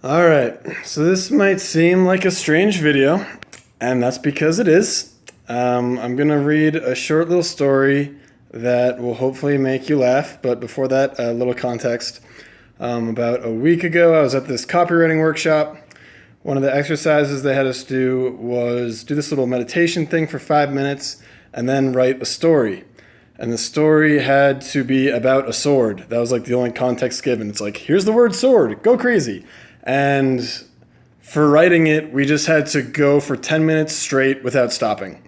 All right, so this might seem like a strange video, and that's because it is. I'm gonna read a short little story that will hopefully make you laugh, but before that, a little context. About a week ago, I was at this copywriting workshop. One of the exercises they had us do was do this little meditation thing for 5 minutes and then write a story. And the story had to be about a sword. That was like the only context given. It's like, here's the word sword, go crazy. And for writing it, we just had to go for 10 minutes straight without stopping.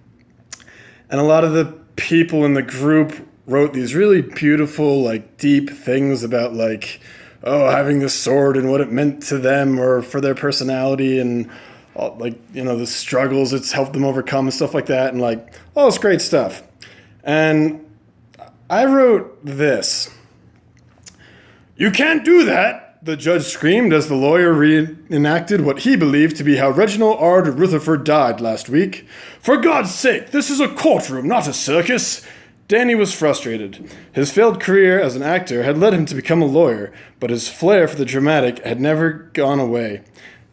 And a lot of the people in the group wrote these really beautiful, like deep things about like, oh, having this sword and what it meant to them or for their personality and like, you know, the struggles it's helped them overcome and stuff like that. And like, all this great stuff. And I wrote this. "You can't do that," the judge screamed as the lawyer reenacted what he believed to be how Reginald R. Rutherford died last week. "For God's sake, this is a courtroom, not a circus." Danny was frustrated. His failed career as an actor had led him to become a lawyer, but his flair for the dramatic had never gone away.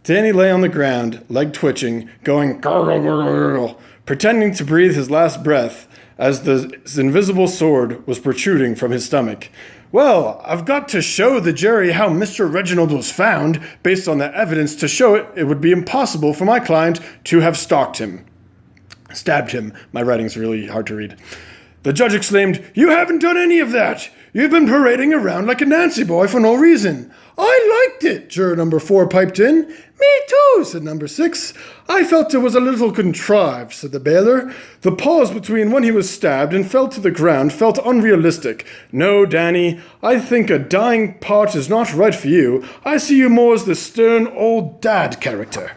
Danny lay on the ground, leg twitching, going gargle, gargle, gargle, pretending to breathe his last breath as his invisible sword was protruding from his stomach. "Well, I've got to show the jury how Mr. Reginald was found. Based on the evidence to show it, it would be impossible for my client to have stabbed him. My writing's really hard to read. The judge exclaimed, "You haven't done any of that. You've been parading around like a Nancy boy for no reason." "I liked it," juror number 4 piped in. "Me too," said number 6. "I felt it was a little contrived," said the bailiff. "The pause between when he was stabbed and fell to the ground felt unrealistic. No, Danny, I think a dying part is not right for you. I see you more as the stern old dad character."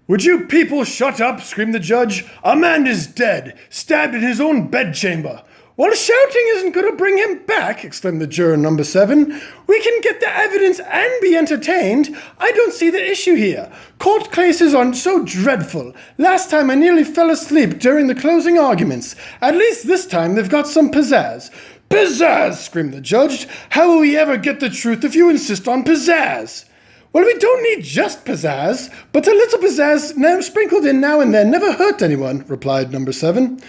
"Would you people shut up?" screamed the judge. "A man is dead, stabbed in his own bedchamber." "Well, shouting isn't going to bring him back," exclaimed the juror number 7. "We can get the evidence and be entertained. I don't see the issue here. Court cases aren't so dreadful. Last time I nearly fell asleep during the closing arguments. At least this time they've got some pizzazz." "Pizzazz!" screamed the judge. "How will we ever get the truth if you insist on pizzazz?" "Well, we don't need just pizzazz, but a little pizzazz now sprinkled in now and then never hurt anyone," replied number 7.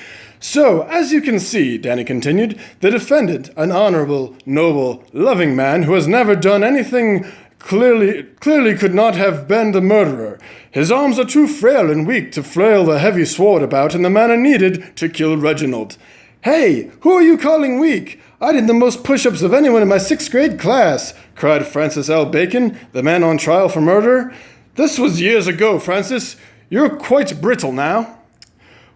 "So, as you can see," Danny continued, "the defendant, an honorable, noble, loving man who has never done anything clearly could not have been the murderer. His arms are too frail and weak to flail the heavy sword about in the manner needed to kill Reginald." "Hey, who are you calling weak? I did the most push-ups of anyone in my 6th grade class," cried Francis L. Bacon, the man on trial for murder. "This was years ago, Francis. You're quite brittle now."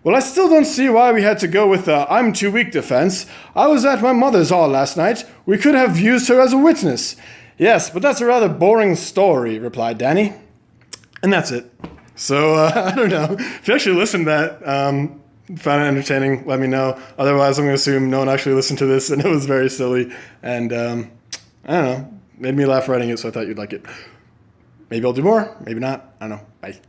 "Well, I still don't see why we had to go with the 'I'm too weak' defense. I was at my mother's all last night. We could have used her as a witness." "Yes, but that's a rather boring story," replied Danny. And that's it. So, I don't know. If you actually listened to that, found it entertaining, let me know. Otherwise, I'm going to assume no one actually listened to this, and it was very silly. And, I don't know. Made me laugh writing it, so I thought you'd like it. Maybe I'll do more. Maybe not. I don't know. Bye.